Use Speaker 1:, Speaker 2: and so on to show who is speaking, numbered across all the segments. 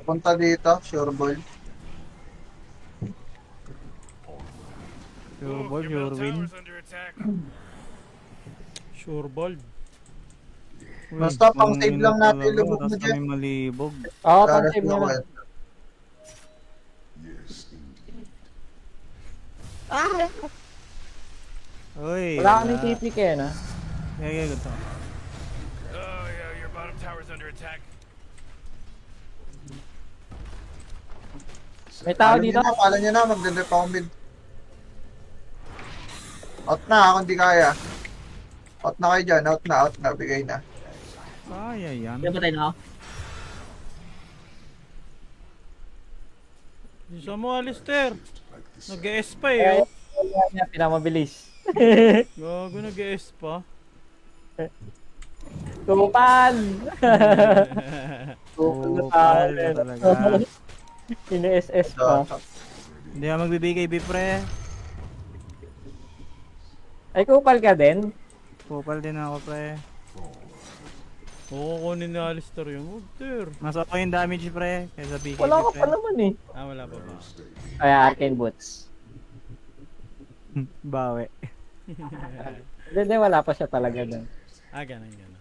Speaker 1: Papunta dito, sure ball.
Speaker 2: Sure ball,
Speaker 3: Your
Speaker 2: sure
Speaker 3: middle
Speaker 2: win.
Speaker 3: tower's under attack.
Speaker 2: Sure ball. Uy,
Speaker 1: Basta pang save
Speaker 2: mangina
Speaker 1: lang natin
Speaker 2: talaga.
Speaker 1: yung lubog mo
Speaker 2: Tapos
Speaker 1: dyan.
Speaker 2: kami malibog.
Speaker 4: Oo,
Speaker 1: Laras
Speaker 4: pang-save
Speaker 1: na
Speaker 4: nyo lang.
Speaker 1: kwenta.
Speaker 2: Uy,
Speaker 4: Wala kami TP kaya na.
Speaker 2: Kaya gusto.
Speaker 3: Oh, yeah, your bottom tower's under attack.
Speaker 4: May tao
Speaker 1: Pala
Speaker 4: dito.
Speaker 1: nyo na, magdadrip ako mid. Out na, kung di kaya. Out na kayo dyan, out na, bigay na.
Speaker 2: Kaya yan.
Speaker 5: Kaya patay na ako.
Speaker 2: Isa mo, Alistair. Nag-ES pa eh. Oh.
Speaker 4: Ayan, pinamabilis.
Speaker 2: Gago, nag-ES pa.
Speaker 4: Tupan!
Speaker 2: Kupal na talaga.
Speaker 4: Ini-SS pa.
Speaker 2: Hindi ka magbibigay, Bipre.
Speaker 4: Ay, kupal ka din?
Speaker 2: Kupal din ako, pre. Oo, kunin ni Alistair yung Walter. Mas ako yung damage, pre. Kaysa BKB,
Speaker 4: Wala ka
Speaker 2: pre.
Speaker 4: pa naman eh.
Speaker 2: Ah, wala pa ba?
Speaker 4: Ay, arcane boots.
Speaker 2: Bawi.
Speaker 4: Hindi, wala pa siya talaga dun.
Speaker 2: Ah, ganun, ganun.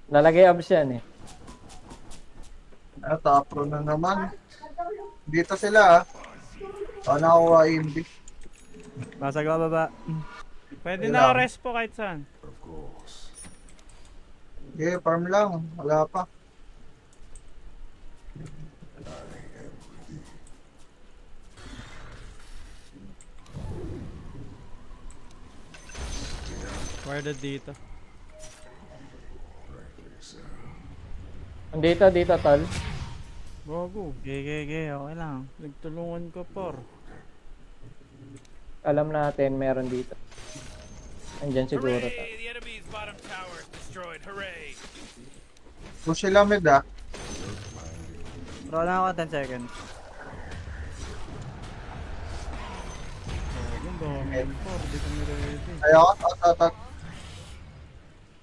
Speaker 4: Lalagay abs yan eh.
Speaker 1: Top pro na naman. Dito sila ah. Nakuha imbi.
Speaker 2: Basag ka baba. Pwede
Speaker 1: Wala.
Speaker 2: na ako rest po kahit saan.
Speaker 1: Okay, farm lang. Wala pa.
Speaker 2: Warded dito.
Speaker 4: Dito, tol.
Speaker 2: Bago. Okay, okay lang. Nagtulungan ka par.
Speaker 4: Alam natin, meron dito. Andyan siguro.
Speaker 3: Hooray! The enemy's bottom tower is destroyed. Hooray!
Speaker 1: Push sila mid ah.
Speaker 2: Roll lang ako 10 seconds. Ang dami par. Di kami ready.
Speaker 1: Ay, out.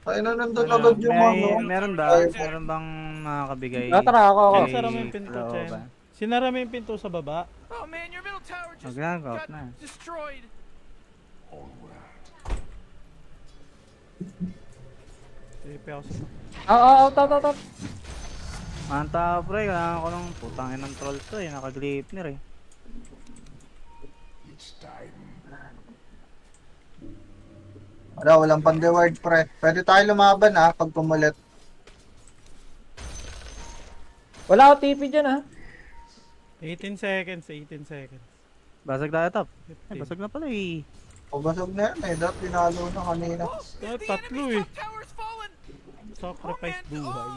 Speaker 1: Ay, nandun agad yung ano.
Speaker 2: Meron ba?
Speaker 1: Ay,
Speaker 2: Meron bang makakabigay?
Speaker 4: Tara, ako.
Speaker 2: Kay
Speaker 6: Sinara mo yung pinto,
Speaker 2: Loob,
Speaker 6: Chen.
Speaker 2: ah?
Speaker 6: Sinara mo yung pinto sa baba.
Speaker 3: Oh man, your middle tower just
Speaker 2: Wag na,
Speaker 3: got
Speaker 2: na.
Speaker 3: destroyed.
Speaker 6: TP ako sa...
Speaker 4: Out.
Speaker 2: Manta pre, kailangan ko ng putangin ng trolls to eh. Naka-Gleipnir eh.
Speaker 1: Walang pan-reward pre. Pwede tayo lumaban ah, pag pumulit.
Speaker 4: Wala ako TP dyan ah.
Speaker 6: 18 seconds, 18 seconds.
Speaker 2: Basag tayo top. Ay, basag na pala eh.
Speaker 1: Pabasog na yan eh, dapat pinalo na kanina.
Speaker 6: Ah,
Speaker 3: The
Speaker 6: tatlo
Speaker 3: enemy's
Speaker 6: eh.
Speaker 3: top tower's fallen.
Speaker 6: Sacrifice buhay.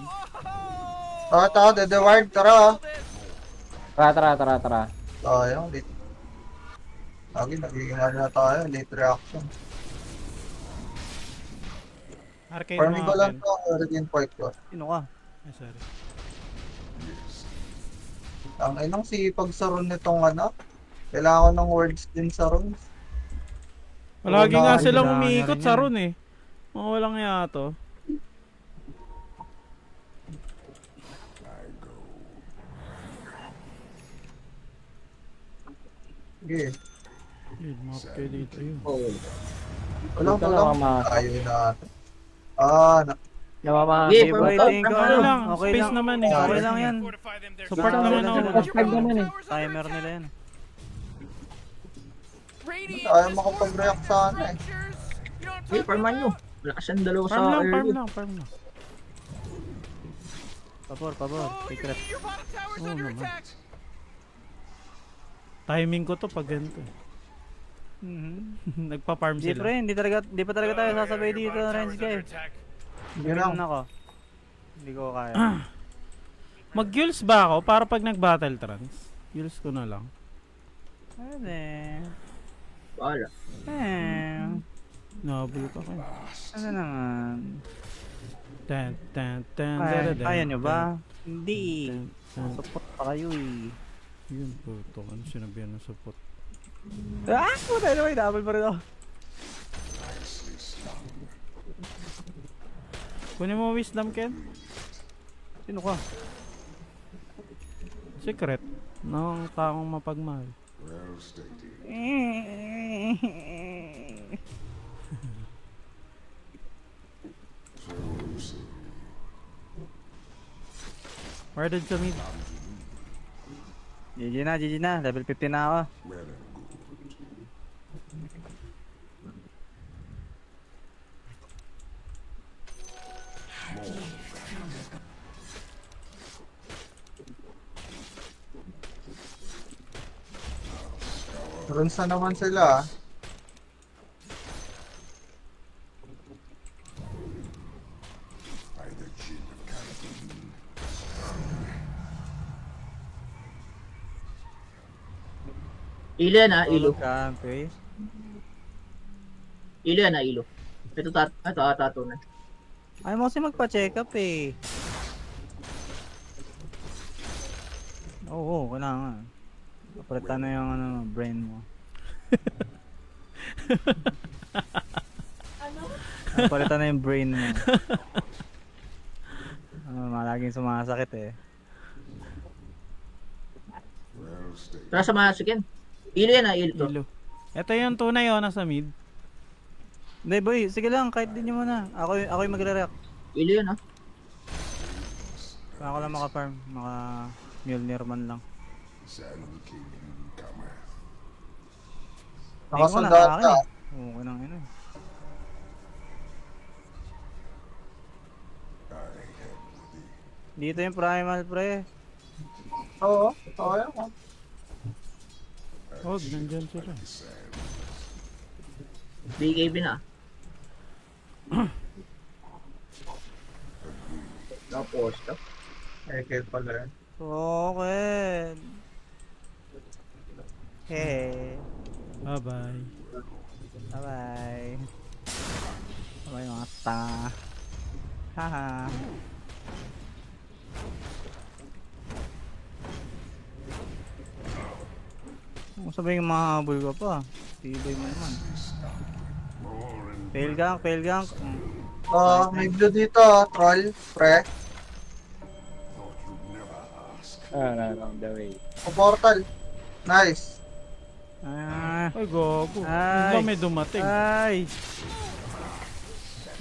Speaker 1: Tara, the-reward, tara ah.
Speaker 4: Tara.
Speaker 1: Sayang, late. Lagi, nagiging ano na tayo, late reaction.
Speaker 6: Arcane
Speaker 1: Farming ko lang
Speaker 6: Mountain.
Speaker 1: to, origin point ko.
Speaker 2: Sino ka?
Speaker 6: Ay, sorry.
Speaker 1: Ang inang sipag sa run nitong ano. Kailangan ko ng words din sa runs.
Speaker 6: Palagi nga
Speaker 1: Unahan
Speaker 6: silang
Speaker 2: nila
Speaker 6: umiikot
Speaker 2: rin
Speaker 6: sa
Speaker 2: yan.
Speaker 6: run eh. Mga walang ya to.
Speaker 1: Sige.
Speaker 6: Yun, map kayo dito yun.
Speaker 1: Walang
Speaker 4: Dito
Speaker 1: walang.
Speaker 4: na,
Speaker 1: Ayaw natin.
Speaker 4: Namamahan.
Speaker 5: Yeah,
Speaker 2: Sige,
Speaker 5: pero
Speaker 2: boy,
Speaker 5: top,
Speaker 2: tingin ko.
Speaker 6: Okay lang,
Speaker 2: Okay
Speaker 6: space
Speaker 2: lang.
Speaker 6: naman eh.
Speaker 2: Okay lang yan.
Speaker 3: Fortify them there.
Speaker 6: Support
Speaker 2: Lang
Speaker 6: naman
Speaker 2: sila
Speaker 6: ako.
Speaker 2: nila.
Speaker 4: Top five naman eh.
Speaker 2: Timer nila yan.
Speaker 3: Radiant
Speaker 1: Ayaw
Speaker 3: is
Speaker 1: makapag-react sa ano eh.
Speaker 3: structures. You know what I'm
Speaker 5: Hey,
Speaker 3: talking
Speaker 5: farman nyo.
Speaker 3: about?
Speaker 5: Wala kasang dalawa sa
Speaker 6: Farm lang.
Speaker 5: early.
Speaker 2: Pabor.
Speaker 3: Oh,
Speaker 2: Secret.
Speaker 3: your bottom tower's
Speaker 6: Oo
Speaker 3: under
Speaker 6: naman.
Speaker 3: attack.
Speaker 6: Timing ko to pag ganito. Nagpa-farm
Speaker 2: Di
Speaker 6: sila.
Speaker 2: pre, di pa talaga tayo sasabay
Speaker 3: Your
Speaker 2: dito,
Speaker 3: bottom tower's
Speaker 2: Renz
Speaker 3: under
Speaker 2: guy.
Speaker 3: attack.
Speaker 1: Hindi lang.
Speaker 2: Ganun ako. Hindi ko kaya.
Speaker 6: Mag-gills ba ako para pag nag-battle trans? Gills ko na lang.
Speaker 2: Pwede.
Speaker 5: Wala.
Speaker 6: Nahabol pa kayo.
Speaker 2: Ano naman? Kaya nyo ba? Hindi. Support pa kayo eh.
Speaker 6: Yun po ito. Ano sinabihan ng support?
Speaker 2: Ah! Puta na may double pa rin ako.
Speaker 6: Kunin mo wisdom, Ken?
Speaker 2: Sino ka?
Speaker 6: Secret ng taong mapagmahal. Warded sa mid.
Speaker 2: GG na. Level 15 na ako.
Speaker 1: Runs na naman sila.
Speaker 5: Ilo yan ah, ilo.
Speaker 2: Kampi.
Speaker 5: Ilo yan ah, ilo. Ito tato na.
Speaker 2: Ayaw mo kasi magpa-check up eh. Oo, kailangan. Kapalitan na yung ano, brain mo. Kapalitan na yung brain mo. Malaging sumasakit eh.
Speaker 5: Tara sa masikin. Ilo yan ah, ilo to.
Speaker 6: Ilo. Ito yung tunay oh, nasa mid.
Speaker 2: Hindi boy, sige lang, kahit din nyo muna. Ako yung magre-react.
Speaker 5: Ilo yan ah.
Speaker 2: Ako lang maka-farm, maka-Mjolnir man lang.
Speaker 1: Nakasundaan ka.
Speaker 2: Oo, nang ina. Dito yung primal pre.
Speaker 1: Oo, okay ako.
Speaker 6: Oh, nandyan sila.
Speaker 5: BKB na. Tapos,
Speaker 1: Okay pala yun.
Speaker 2: Okay. Hey.
Speaker 6: Bye-bye.
Speaker 2: Bye-bye. Bye-bye mga tanga. Haha. Kung sabihin mahabol ka pa, tibay mo naman. Fail gank.
Speaker 1: May blue dito, troll, pre.
Speaker 4: Along the way.
Speaker 1: Portal. Nice.
Speaker 6: Ay, gogo.
Speaker 2: Ay.
Speaker 6: Ba may dumating?
Speaker 2: Ay!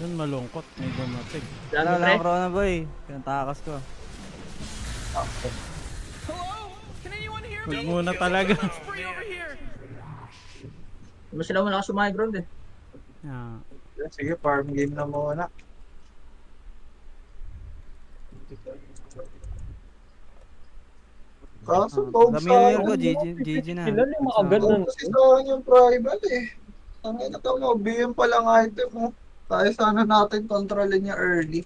Speaker 6: Yun malungkot, may dumating.
Speaker 2: Wala
Speaker 5: dami
Speaker 2: lang
Speaker 5: pre.
Speaker 2: corona boy. Pinatakas ko.
Speaker 3: Hello? Can anyone hear
Speaker 6: Huwag
Speaker 3: me?
Speaker 6: muna talaga.
Speaker 3: Free over here.
Speaker 5: Mas sila malakas sa mga ground eh.
Speaker 6: Yeah.
Speaker 1: Sige, farm game na muna. Kaso, Bob,
Speaker 2: Familiar
Speaker 1: sayang.
Speaker 2: ko, GG na.
Speaker 4: Sila yung mga ganun.
Speaker 1: Kasi sayang yung primal eh. Ang ina ka mo, BM pa lang item mo. Kaya sana natin kontrolin niya early.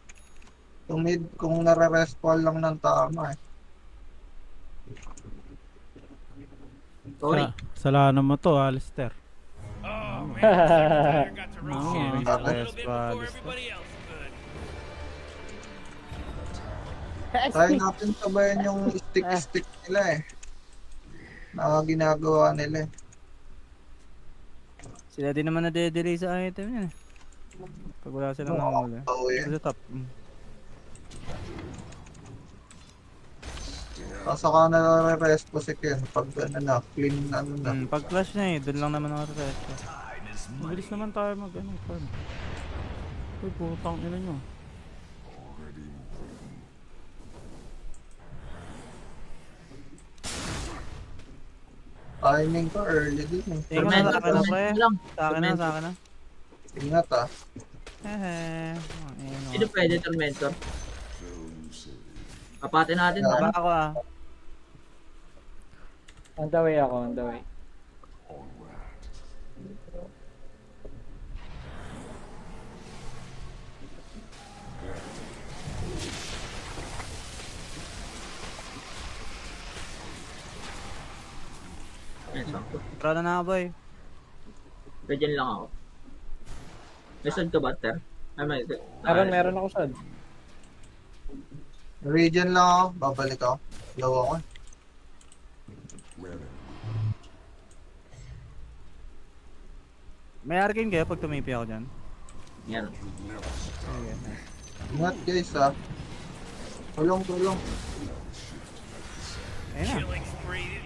Speaker 1: Tumid kung nare-respawn lang ng tama eh.
Speaker 5: Sorry.
Speaker 6: Salanan mo to, Alistair.
Speaker 3: Oh man, Tyler got to roast
Speaker 6: Oh,
Speaker 3: you a little bit
Speaker 2: yes,
Speaker 3: before
Speaker 2: Alistair.
Speaker 3: everybody else could.
Speaker 1: Kaya natin sabayan yung stick nila eh. Na ginagawa nila eh.
Speaker 2: Sila din naman na-delay sa item yan eh. Pag wala silang nanguli.
Speaker 1: Oo
Speaker 2: Ito
Speaker 1: yan.
Speaker 2: sa top.
Speaker 1: Kaso ka nare-respo si Ken pag ano na, clean ano na.
Speaker 2: Pag flash na eh, doon lang naman ako sa
Speaker 6: Mabilis naman tayo farm. Uy, putang ina nyo.
Speaker 1: Timing ko early din eh.
Speaker 2: Tingnan na sa akin na pre.
Speaker 5: lang.
Speaker 2: Sa akin na.
Speaker 1: Ingat ah.
Speaker 2: Hehe.
Speaker 5: Sino pwede Tormentor? Kapatin natin
Speaker 1: Yeah.
Speaker 2: Baka
Speaker 5: ba?
Speaker 2: ako ah.
Speaker 4: On the way ako, on the way.
Speaker 5: Yan, sakto.
Speaker 2: Pro na ako boy.
Speaker 5: Ganyan lang ako. May sod ka ba, Ter? Ay, may...
Speaker 4: Meron ako sad.
Speaker 1: Region lang ako, babalik ako. Low ako.
Speaker 2: May arcane kayo pag tumipi ako dyan.
Speaker 5: Yan.
Speaker 2: Sige.
Speaker 1: Ingat guys ah. Tulong.
Speaker 2: Ayun na.
Speaker 3: Killing spree.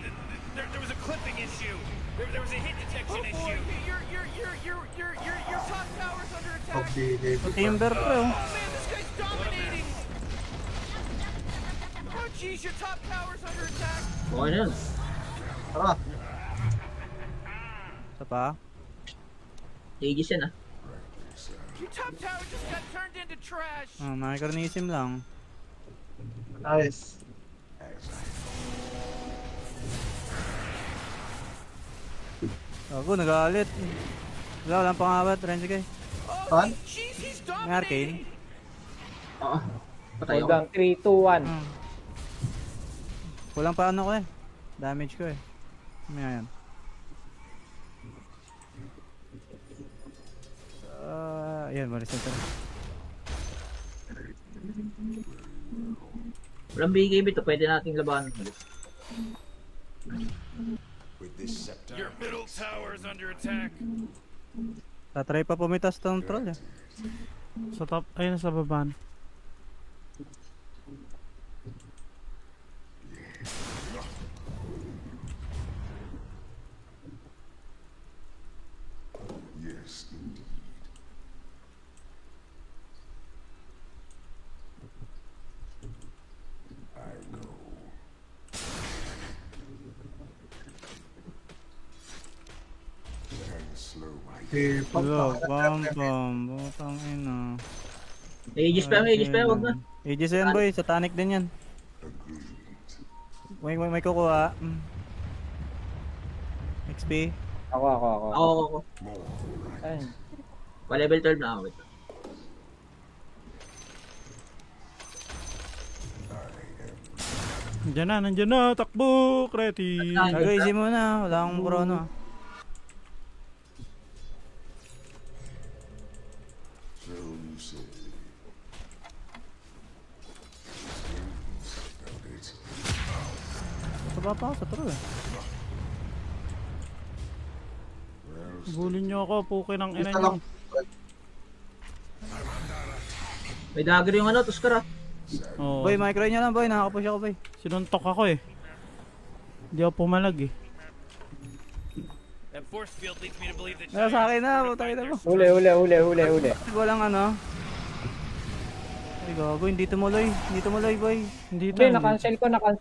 Speaker 3: There was a clipping issue. There was a hit detection issue. Your top tower's under attack.
Speaker 1: Pagbigay ko.
Speaker 2: Timber pre oh.
Speaker 3: Oh man, this guy's dominating. Oh jeez, your top tower's under attack.
Speaker 5: Okay na yun.
Speaker 1: Tara.
Speaker 2: Isa pa.
Speaker 5: Aegis yan ah.
Speaker 3: Your top tower just got turned into trash.
Speaker 2: Micronism lang.
Speaker 1: Nice.
Speaker 2: Ako, nagalit. Wala, walang pangawat. Renzi kay.
Speaker 3: Oh
Speaker 1: Saan?
Speaker 3: jeez, he's
Speaker 2: May arcane.
Speaker 3: dominating.
Speaker 5: Oo. Patay
Speaker 4: Hold
Speaker 5: ako.
Speaker 4: on, 3, 2, 1.
Speaker 2: Kulang pa ano ko eh. Damage ko eh. May yan. Ayan, malis na ito.
Speaker 5: Walang BKB to, pwede nating labanan.
Speaker 3: Your middle tower's under attack.
Speaker 2: Tatry pa pumitas tong troll eh.
Speaker 6: Sa top, ayun sa baba na.
Speaker 1: Si Pop.
Speaker 2: Hello, bam bam. Butang ina.
Speaker 5: Aegis pa, Aegis pa, wag na.
Speaker 2: Aegis yan boy, satanic din yan. May kukuha. XP.
Speaker 4: Ako.
Speaker 5: Ako.
Speaker 4: Ayun.
Speaker 5: Pa level 12 na ako. Wait.
Speaker 6: Nandiyan na, takbo, Kreti.
Speaker 2: Gago, easy muna. Wala akong chrono ah. Sa baba ako sa troll eh.
Speaker 6: Bulin niyo ako, puki ng ina
Speaker 1: Isa
Speaker 6: niyo.
Speaker 1: lang.
Speaker 5: May dagger yung ano, Tuskar ah.
Speaker 6: Oh,
Speaker 2: Boy, micro niya lang boy. Nakakapush ako boy.
Speaker 6: sinuntok ako eh. Hindi ako pumalag eh.
Speaker 3: That force field leads me to believe that
Speaker 2: Nasa sa akin na, putang ina mo.
Speaker 4: Huli.
Speaker 2: Walang ano. Ay gago, hindi tumuloy. Hindi tumuloy boy.
Speaker 6: Hindi
Speaker 4: Hindi,
Speaker 6: tayo.
Speaker 4: na-cancel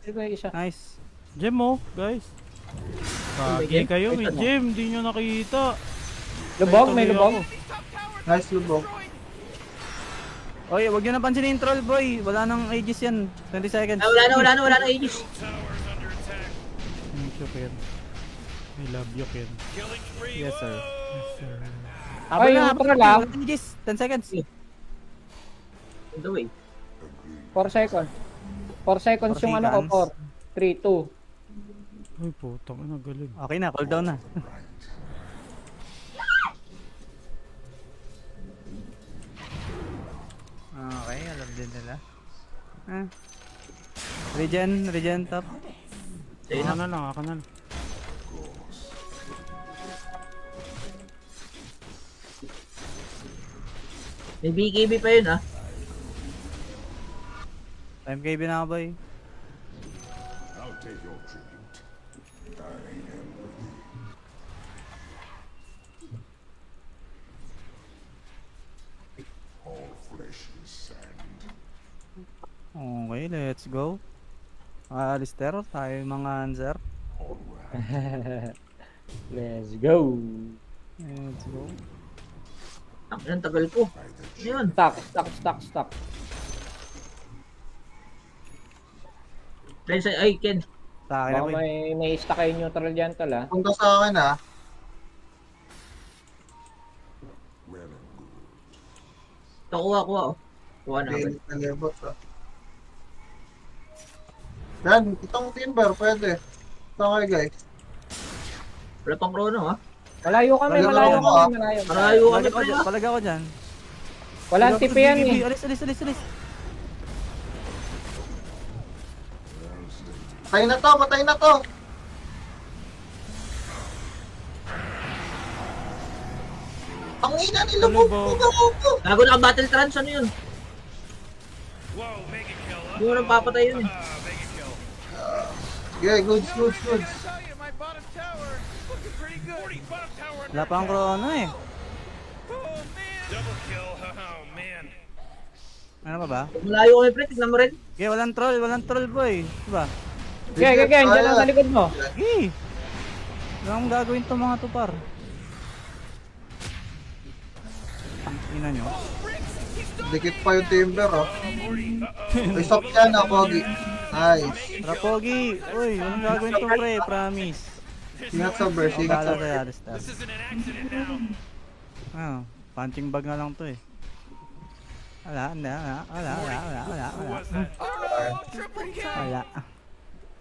Speaker 4: ko yung isa.
Speaker 2: Nice.
Speaker 6: Gem mo, guys. Pagi
Speaker 5: gem?
Speaker 6: kayo,
Speaker 5: Wait,
Speaker 6: may
Speaker 5: ano?
Speaker 6: gem. Hindi nyo nakita.
Speaker 4: Lubog, may
Speaker 6: Tuloy
Speaker 4: lubog.
Speaker 6: ako.
Speaker 1: Nice lubog.
Speaker 2: Oy, wag niyo napansinin yung troll boy. Wala nang Aegis yan. 20 seconds.
Speaker 5: Ah, wala na Aegis.
Speaker 3: tower's under attack.
Speaker 6: Ken. I love you, Ken.
Speaker 3: Killing spree.
Speaker 2: Yes sir.
Speaker 4: Ay, yung troll lang.
Speaker 2: Wala Aegis. 10 seconds.
Speaker 5: On the way.
Speaker 4: 4 seconds. 4 seconds yung ano ko, 4, 3, 2.
Speaker 6: Ay, putang ina, galing.
Speaker 2: Okay na, cooldown na. Okay, alam din nila. Ah. Regen top.
Speaker 5: Ayun
Speaker 6: Ako
Speaker 5: na.
Speaker 6: na lang, ako na lang.
Speaker 5: May BKB pa yun ah.
Speaker 2: Time KB na ako boy. Okay, let's go. Alistair, tayo mga answer.
Speaker 4: Let's go.
Speaker 2: Let's go.
Speaker 5: Ang tagal ko. Ayun.
Speaker 4: Stock.
Speaker 5: Friends, ay Ken.
Speaker 2: Sa akin
Speaker 4: Baka
Speaker 2: ako.
Speaker 4: may stock kayo neutral dyan tol ah.
Speaker 1: Punta sa akin ah.
Speaker 5: Ito, kuha. Kuha na.
Speaker 1: Daily na lebot ah. Yan, itong timber pwede. Ito kayo guys.
Speaker 5: Wala pang chrono ah.
Speaker 4: Malayo kami.
Speaker 5: Malayo kami
Speaker 2: Palag
Speaker 5: pa ah.
Speaker 2: ako dyan.
Speaker 4: Walang TP yan eh.
Speaker 2: Alis.
Speaker 1: Matay na to. Ang ina nila mo.
Speaker 5: Gago na battle trance, ano yun?
Speaker 3: Whoa, mega kill.
Speaker 5: Hindi mo nang papatay yun eh.
Speaker 3: Mega kill.
Speaker 1: Yeah, goods.
Speaker 3: I tell you, my bottom tower looking pretty good. 40 bottom tower under
Speaker 2: Wala pa ang
Speaker 3: attack.
Speaker 2: chrono eh.
Speaker 3: Oh man. Double kill. Oh man.
Speaker 2: Ano pa ba?
Speaker 5: Malayo kami, pre. Tignan mo rin.
Speaker 2: Okay, walang troll boy. Diba?
Speaker 4: Kaya, andyan lang sa likod mo.
Speaker 2: Okay. Wala akong gagawin to mga tupar. Ina nyo.
Speaker 1: Dikit pa yung timber, oh. May stop yan, ah, Pogi. Nice.
Speaker 2: Rapogi! Uy, walang gagawin to pre, promise.
Speaker 1: Ingat sa burst, ingat sa
Speaker 2: Bala
Speaker 1: burst.
Speaker 2: sa Alistar.
Speaker 3: This isn't an accident now.
Speaker 2: Ah, punching bag na lang to eh. Wala.
Speaker 3: Who was that? Oh, triple kill.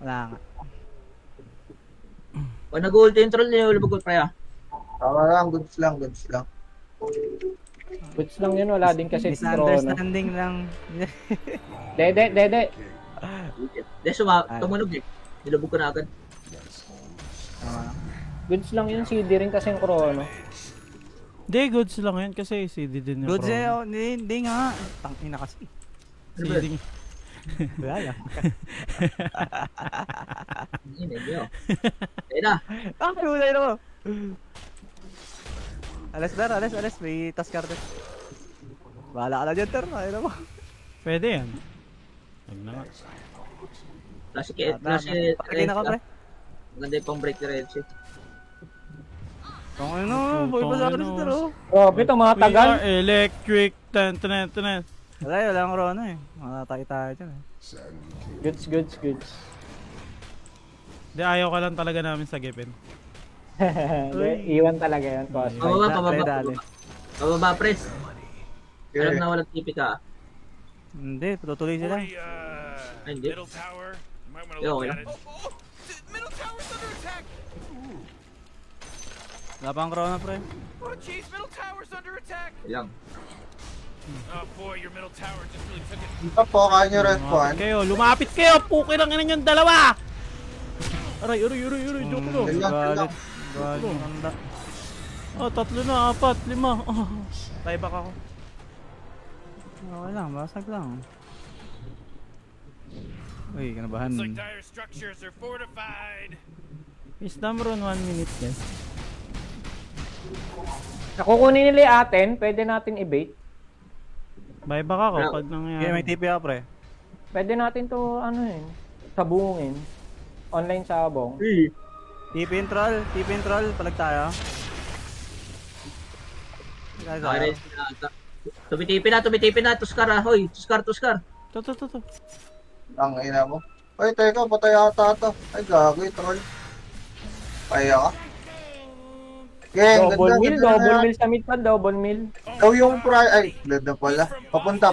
Speaker 2: Wala nga.
Speaker 5: Pag nag-ulti yung troll niya, ulubog ko, pre, ah.
Speaker 1: Tama lang, goods lang.
Speaker 4: Goods lang yun, wala din kasi chrono.
Speaker 2: Misunderstanding lang.
Speaker 4: Dede.
Speaker 5: Dahil tumunog eh. Nilubog ko na agad.
Speaker 4: Goods lang yun, CD rin kasi yung chrono.
Speaker 6: Hindi, goods lang yan kasi CD din yung
Speaker 2: Good
Speaker 6: chrono.
Speaker 2: hindi nga. Tangina kasi.
Speaker 6: CD.
Speaker 2: Wala lang.
Speaker 5: Hindi nyo. Ayun na.
Speaker 2: Kulay na mo. Alas. May task card. Bahala ka na dyan, Ter. Ayun na mo.
Speaker 6: Pwede yan. Wag na nga.
Speaker 2: Pakagay na ka, pre.
Speaker 5: Maganda yung pang break na red shift.
Speaker 2: Kung ano, boy pa sa akin, Ter, oh.
Speaker 4: Grabe, ito mga
Speaker 6: We
Speaker 4: tagal.
Speaker 6: are electric. Tan.
Speaker 2: Wala ang chrono eh. Matatay tayo dyan eh.
Speaker 4: Goods.
Speaker 6: Hindi, ayaw ka lang talaga namin sa Gipin.
Speaker 4: Iwan talaga yun, boss.
Speaker 5: Pababa. Pababa, press. Alam na walang tipi ka.
Speaker 2: Hindi, tutuloy sila.
Speaker 3: 40,
Speaker 5: Ay, hindi.
Speaker 3: middle tower. You might want to
Speaker 5: Yeah,
Speaker 3: look
Speaker 5: okay
Speaker 3: at
Speaker 5: lang.
Speaker 3: it. Middle tower's under attack.
Speaker 2: Wala pa ang chrono, pre.
Speaker 3: Oh jeez, middle tower's under attack.
Speaker 5: Ilang.
Speaker 3: Oh boy, your middle tower just really took it.
Speaker 1: Dito po, kaya nyo respawn.
Speaker 6: Lumapit kayo! Puki lang ina yung dalawa! Aray, joke lang.
Speaker 2: Galit. Galit. Handa.
Speaker 6: Oh, 3 na, 4, 5. Oh, tie back ako.
Speaker 2: Okay lang, basag lang. Uy, kanabahan.
Speaker 3: Looks like dire structures are fortified.
Speaker 6: Is Damron 1 minute guys?
Speaker 4: Nakukunin nila yung atin, pwede natin i-bait.
Speaker 6: Buy back ako pag
Speaker 2: Okay, may
Speaker 6: nangyari.
Speaker 2: TP ako, pre.
Speaker 4: Pwede natin to, sabungin. Online sabong.
Speaker 2: TP in troll, palag tayo. Guys,
Speaker 5: Okay, Tumitipi na. Tuskar, ah. Hoy, tuskar.
Speaker 6: To.
Speaker 1: Ang ina mo. Ay, teka, patay ata ito. Ay, gago yung troll. Kaya ka? Gang,
Speaker 4: Double
Speaker 1: ganda.
Speaker 4: mill sa mid pa, double mill.
Speaker 1: Daw yung price. Ay, ganda pala. Papunta.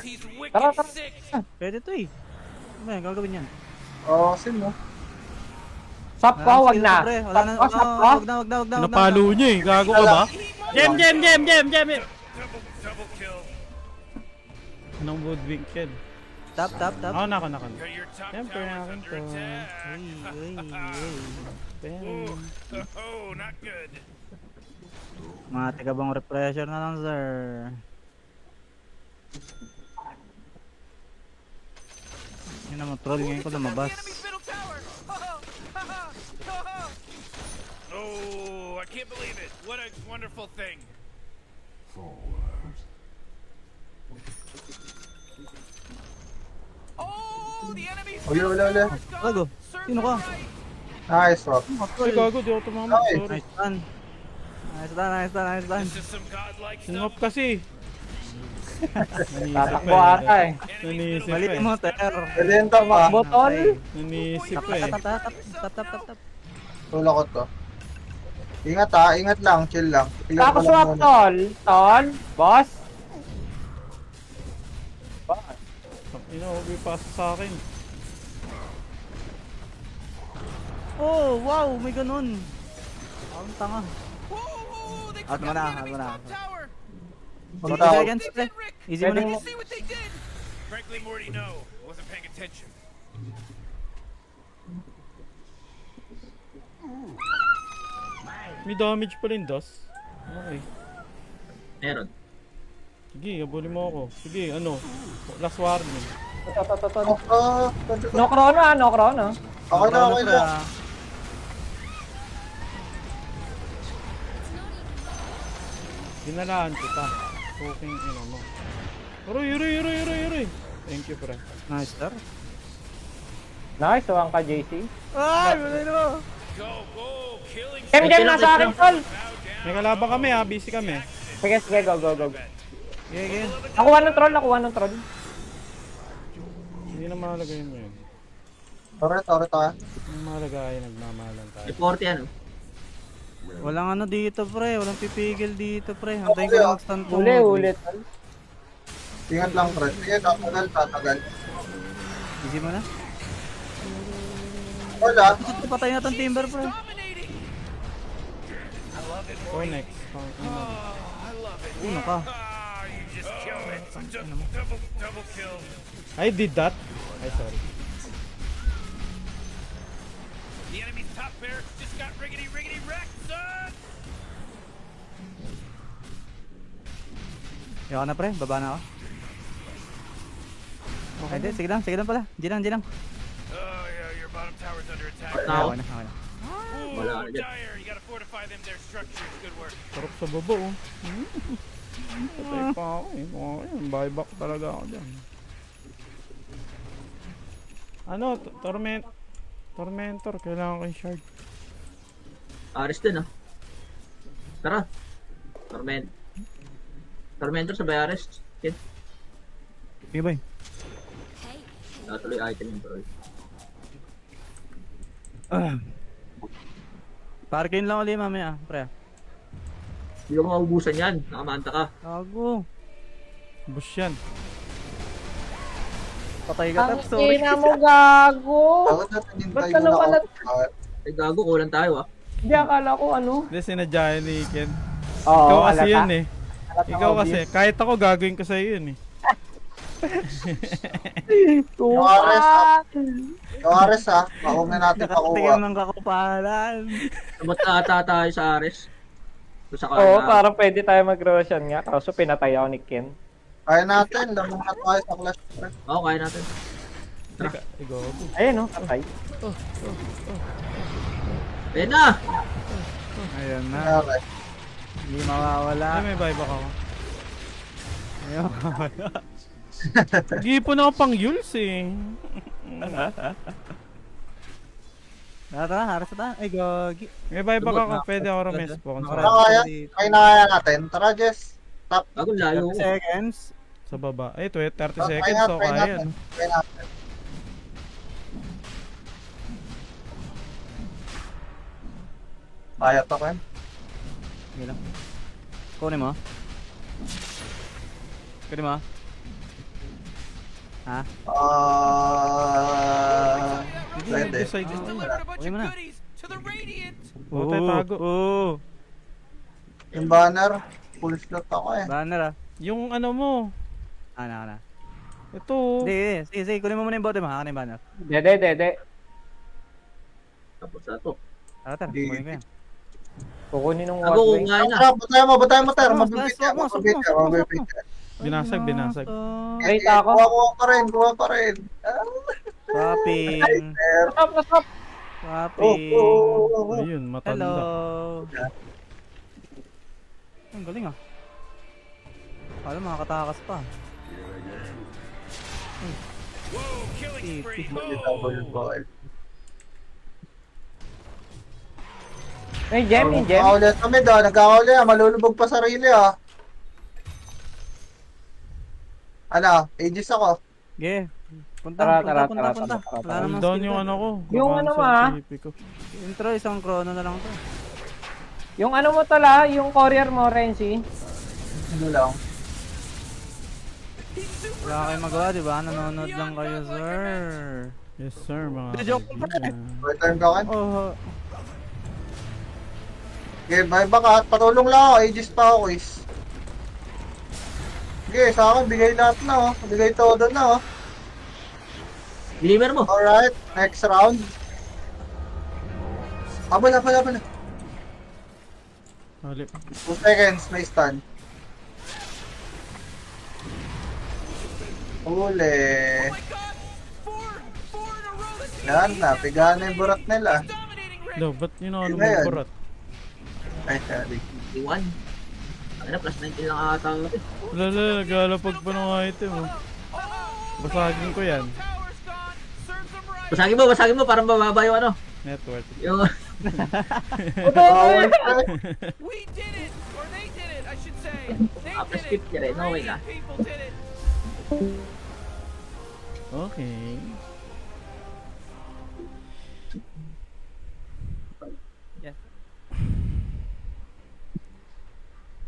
Speaker 3: He's wicked
Speaker 4: Tara.
Speaker 3: sick.
Speaker 2: Pwede to eh. Ano ba yan, gagawin yan?
Speaker 1: Oo, sin mo.
Speaker 4: Sap pa, wag na.
Speaker 2: Pre, wala na.
Speaker 4: Sap pa.
Speaker 2: Wag na.
Speaker 6: Napalo niya eh, gago ka ba? Jam!
Speaker 3: Double kill.
Speaker 6: Anong woodwinkel?
Speaker 2: Tap.
Speaker 6: Ako na.
Speaker 3: Your top
Speaker 6: Siyempre,
Speaker 3: tower's
Speaker 6: akin
Speaker 3: under
Speaker 6: to.
Speaker 3: attack.
Speaker 6: Bam.
Speaker 3: Oh, not good.
Speaker 2: Mga tigabang refresher na lang, sir. Yun naman, troll ngayon ko lumabas.
Speaker 3: Enemy's middle tower. Oh, I can't believe it. What a wonderful thing. Oh, the enemy's middle
Speaker 1: Wala.
Speaker 3: tower is gone.
Speaker 2: Gago, sino ka?
Speaker 1: Nice, Rob.
Speaker 6: Ay, gago, di ako tumama.
Speaker 1: Ay.
Speaker 6: Sorry.
Speaker 2: Nice done.
Speaker 3: This is some godlike
Speaker 6: Singop
Speaker 3: stuff.
Speaker 6: kasi.
Speaker 4: Tatakbo ata eh.
Speaker 6: Nanisip
Speaker 2: Mali
Speaker 6: eh.
Speaker 2: mo, ter.
Speaker 1: Kalenta pa.
Speaker 4: Botol.
Speaker 6: Nanisip eh.
Speaker 2: Tap.
Speaker 1: Tula ko to. Ingat lang, chill lang. Tingnan ko lang
Speaker 4: Kakaswap,
Speaker 1: muna.
Speaker 4: tol. Tol, boss.
Speaker 6: Ina-OB pa sa akin.
Speaker 2: Oh, wow, may ganun. Ang tanga.
Speaker 3: Whoa, they
Speaker 2: Out
Speaker 3: took
Speaker 2: mo
Speaker 3: out
Speaker 2: na,
Speaker 3: the
Speaker 2: out mo
Speaker 3: enemy's
Speaker 2: na.
Speaker 3: top tower.
Speaker 2: 40
Speaker 1: Punta.
Speaker 2: seconds, pre. Easy mo
Speaker 4: Pwede
Speaker 2: na.
Speaker 4: mo-
Speaker 3: See what they did. Frankly, Morty, no. Wasn't paying attention.
Speaker 6: May damage pa rin, Das. Okay.
Speaker 5: Meron.
Speaker 6: Sige, abulin mo ako. Sige, ano? Last warning.
Speaker 4: Ito.
Speaker 1: Oh,
Speaker 4: No chrono.
Speaker 1: Okay na, okay
Speaker 2: pre,
Speaker 1: na.
Speaker 2: ah.
Speaker 6: Ginalaan kita. Fucking ino mo. Aroy. Thank you, pre.
Speaker 2: Nice, sir.
Speaker 4: Nice, so ka JC.
Speaker 2: Ay, wala na.
Speaker 3: Go. Killing
Speaker 4: Jem, nasa akin, tol.
Speaker 6: May kalaban kami ha, busy kami.
Speaker 4: Sige, go.
Speaker 2: Sige.
Speaker 4: Nakuha ng troll.
Speaker 6: Hindi na mahalagayin mo yun.
Speaker 1: Tore.
Speaker 6: Ang mahalagayin, nagmamahalan tayo.
Speaker 5: May 40 ano.
Speaker 2: Walang ano dito, pre. Walang pipigil dito, pre. Antayin ko lang mag-stun tong
Speaker 4: Uli, tol.
Speaker 1: Ingat lang, pre. Sige, tatagal.
Speaker 2: Easy mo na.
Speaker 1: Wala.
Speaker 2: Patay na tong timber, pre.
Speaker 3: dominating.
Speaker 6: Or next.
Speaker 2: Uno ka.
Speaker 3: You just killed it. Double kill.
Speaker 6: I did that. Ay, sorry.
Speaker 3: The enemy's top barracks just got riggedy wrecked, son.
Speaker 2: Ayoko na, pre. Baba na ako. Ay, di. Sige lang pala. Diyan lang.
Speaker 3: Oh yeah, your bottom tower's under attack.
Speaker 2: Okay
Speaker 5: Now,
Speaker 2: na.
Speaker 3: Ooh,
Speaker 5: Wala na dyan.
Speaker 3: dire. You gotta fortify them their structures. Good work.
Speaker 6: Sarap sa baba oh. Patay pa ako eh. Okay, buyback talaga ako dyan. Ano? Tormentor. Kailangan ko yung shard.
Speaker 5: Ares din ah. Tara. Tormentor sa Ares. Kid.
Speaker 2: Sige, boy.
Speaker 5: Tuloy item yung bro.
Speaker 2: Parkin lang ulit mamaya, pre.
Speaker 5: Hindi ko maubusan yan. Nakamanta ka.
Speaker 2: Gago.
Speaker 6: Bus yan.
Speaker 2: Patay ka,
Speaker 4: Ang
Speaker 2: Tap. Sorry.
Speaker 4: ina mo, gago.
Speaker 1: Dapat natin
Speaker 4: Ba't
Speaker 1: hintay
Speaker 4: ka
Speaker 1: muna
Speaker 4: naman
Speaker 1: ako.
Speaker 5: Ay gago, kulang tayo ah.
Speaker 4: Hindi, akala ko ano.
Speaker 6: Hindi, sinadya yun ni Ken.
Speaker 4: Oo,
Speaker 6: Ikaw kasi
Speaker 4: halata.
Speaker 6: yun eh.
Speaker 4: Halata
Speaker 6: Ikaw
Speaker 4: obvious.
Speaker 6: kasi. Kahit ako gagawin ko sa'yo yun eh.
Speaker 1: Yung Ares ha. Huwag na natin
Speaker 2: Nakatikim
Speaker 1: pakuha.
Speaker 2: ng kakupalan.
Speaker 5: Sabot na ata tayo sa Ares. Doon sa
Speaker 4: Oo,
Speaker 5: Karna.
Speaker 4: parang pwede tayo mag-Roshan nga. Kaso pinatay ako ni Ken.
Speaker 1: Kaya natin. Lamang na tayo sa clash. pre.
Speaker 5: Oo, kaya natin.
Speaker 6: Ikaw.
Speaker 4: Ayun, oh, patay.
Speaker 5: Ayun na!
Speaker 2: Ayun na.
Speaker 1: Ares.
Speaker 2: Hindi mawawala.
Speaker 6: Ay, may buyback ako.
Speaker 2: Ayun, mawawala.
Speaker 6: Nag-iipon ako pang Yules eh.
Speaker 2: Tara, haras na. Ay, gagi.
Speaker 6: May buyback ako. Pwede ako rumespo. Kung
Speaker 1: Ano
Speaker 6: saan.
Speaker 1: kaya? Kaya na kaya natin. Tara, Jess. Top.
Speaker 5: Gago, layo
Speaker 2: 30
Speaker 5: ko.
Speaker 2: seconds.
Speaker 6: Sa baba. Ay, 30
Speaker 1: Try
Speaker 6: seconds. So, kaya
Speaker 1: natin.
Speaker 6: yan.
Speaker 1: Try natin. Kaya to, Ken?
Speaker 2: Sige lang. Kunin mo. Kunin mo. Ha?
Speaker 1: Pwede.
Speaker 6: Decide
Speaker 3: Just
Speaker 6: mo.
Speaker 3: delivered a bunch
Speaker 2: Okay
Speaker 3: of
Speaker 2: mo na.
Speaker 3: goodies to the Radiant.
Speaker 6: Oo, tayo tago.
Speaker 2: Oo.
Speaker 1: Yung banner, full slot ako eh.
Speaker 2: Banner ah.
Speaker 6: Yung ano mo.
Speaker 2: Ana.
Speaker 6: Ito.
Speaker 2: Sige, sige. Kunin mo muna yung bote mo. Hakan yung banner.
Speaker 4: Dede.
Speaker 5: Tapos na to.
Speaker 2: Tara.
Speaker 1: Di-
Speaker 2: Kunin ko yan.
Speaker 4: Kukunin ng
Speaker 5: Gago,
Speaker 4: Warwing.
Speaker 5: kumain na.
Speaker 1: Tara, batayan mo, Ter.
Speaker 2: Swap mo,
Speaker 1: Mabibit
Speaker 2: swap
Speaker 1: ka,
Speaker 2: mo,
Speaker 1: mabibit ka,
Speaker 2: swap mo.
Speaker 1: mabibit ka.
Speaker 6: Binasag.
Speaker 4: Wait, ako.
Speaker 1: Kuha pa rin.
Speaker 2: Swapping.
Speaker 1: Ter.
Speaker 4: Stop.
Speaker 2: Swapping.
Speaker 6: Ayun,
Speaker 2: Hello.
Speaker 6: matanda.
Speaker 2: Ang galing ah. Alam, makakatakas pa.
Speaker 3: Whoa, killing spree.
Speaker 1: Double ball.
Speaker 4: May gem.
Speaker 1: Nagkakaulit kami daw, nagkakaulit. Malulubog pa sarili ah. Ano, ages ako.
Speaker 2: Ge.
Speaker 4: Tara.
Speaker 2: Punta. Wala
Speaker 6: Hold
Speaker 2: namang
Speaker 6: down
Speaker 2: skill
Speaker 6: yung
Speaker 2: doon.
Speaker 6: ano ko.
Speaker 4: Yung ano mo, ah.
Speaker 6: CP ko.
Speaker 2: Intro, isang chrono na lang to.
Speaker 4: Yung ano mo tala, yung courier mo, Renzi.
Speaker 1: Ano lang.
Speaker 2: Wala kayong magawa, di ba? Nanonood lang kayo, sir.
Speaker 6: Yes sir, mga
Speaker 2: Joke
Speaker 6: kaibigan.
Speaker 1: Return ka kan?
Speaker 2: Oh,
Speaker 1: Okay, bye baka. Patulong lang ako. Ages pa ako, quiz. Okay, sa akin, bigay lahat na oh. Bigay todo na oh.
Speaker 5: Deliver mo.
Speaker 1: Alright, next round. Abala.
Speaker 6: Halip.
Speaker 1: 2 seconds, may stun. Uli.
Speaker 3: Oh my god! Four in a row. That's
Speaker 1: Yan na, pigahan na yung burat nila.
Speaker 6: No, ba't yun ako
Speaker 1: Yun na
Speaker 6: naman
Speaker 1: yan.
Speaker 6: barat?
Speaker 1: Ay, sorry.
Speaker 5: 21. Ano, plus 19 lang ata ako.
Speaker 6: Lala, naglalapag pa ng item oh. Basagin ko yan.
Speaker 3: Tower's gone. Serve them right.
Speaker 5: Basagin mo, parang bababa yung ano.
Speaker 6: Network.
Speaker 5: Yung,
Speaker 1: Bawal pa.
Speaker 3: We did it, or they did it, I should say. They
Speaker 5: Upper
Speaker 3: did
Speaker 5: skip
Speaker 3: it.
Speaker 5: ka rin, okay na.
Speaker 3: Brilliant people did it.
Speaker 6: Okay.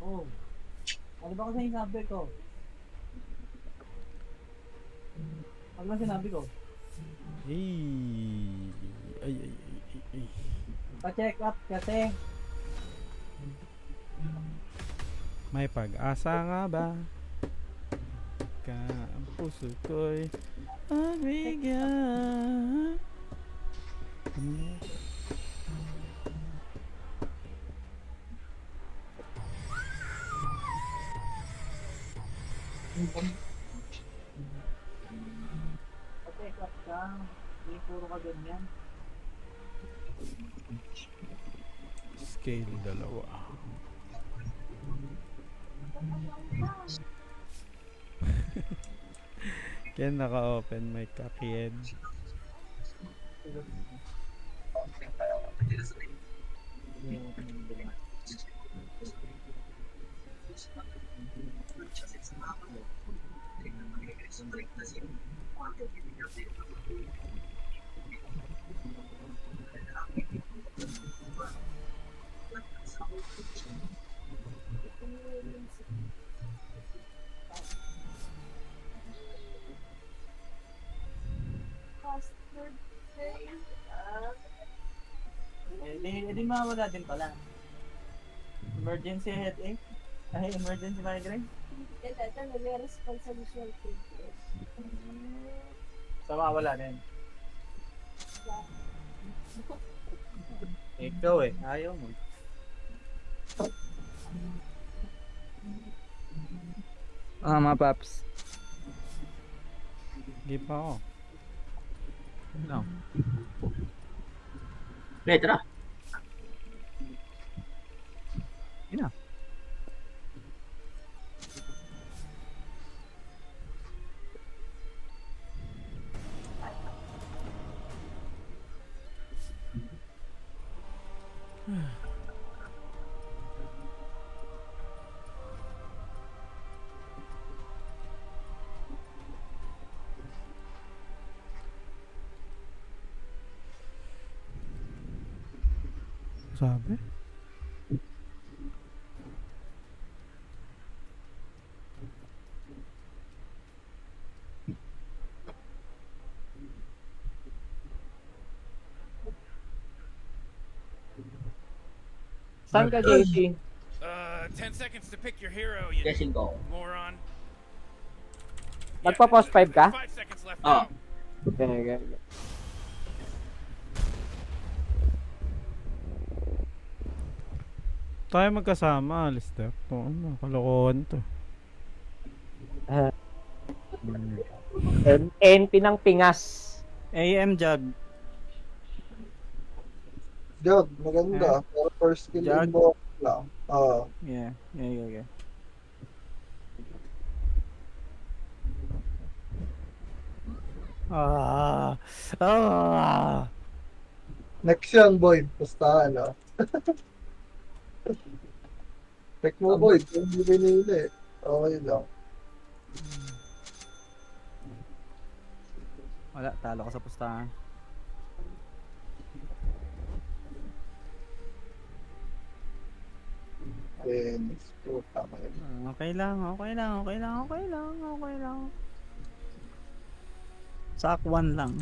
Speaker 4: Oh. Ano ba kasi sinabi ko? Ano ba sinabi ko?
Speaker 6: Hey. Ay.
Speaker 4: Pa-check up kasi.
Speaker 6: May pag-asa nga ba? Ka ang puso ko'y mabigyan.
Speaker 4: Pa-check up ka. Hindi puro ka ganyan.
Speaker 6: Scale 2. Ken naka-open mic ka, Ken.
Speaker 4: Hindi mawala din pala. Emergency headache? Ay, emergency migraine?
Speaker 7: Ito, nag-response sa visual treatment.
Speaker 4: So, mawala din. Ikaw eh, ayaw mo.
Speaker 8: Mga paps.
Speaker 6: Hindi pa ako.
Speaker 2: No.
Speaker 5: letra.
Speaker 2: Ina.
Speaker 6: Sabi?
Speaker 4: Saan ka, JC?
Speaker 3: 10 seconds to pick your hero, you
Speaker 5: Guessing ko.
Speaker 3: moron.
Speaker 4: Magpa-post 5 ka?
Speaker 3: 5 seconds left
Speaker 5: Oh.
Speaker 3: now.
Speaker 4: Okay.
Speaker 6: Tayo magkasama, Alistair. Ito, ano, kalokohan to.
Speaker 4: NP ng Pingas.
Speaker 2: AM jug.
Speaker 1: Jog, maganda. Pero first skill
Speaker 2: Jog.
Speaker 1: inbox lang. Oo.
Speaker 2: Yeah. Ah.
Speaker 1: Next yan, boy. Basta ano. Check mo, boy. Kung hindi pinili. Okay lang.
Speaker 2: Wala, talo ka sa pustahan.
Speaker 1: Then, puta mo yun.
Speaker 2: Okay lang. Sak 1 lang.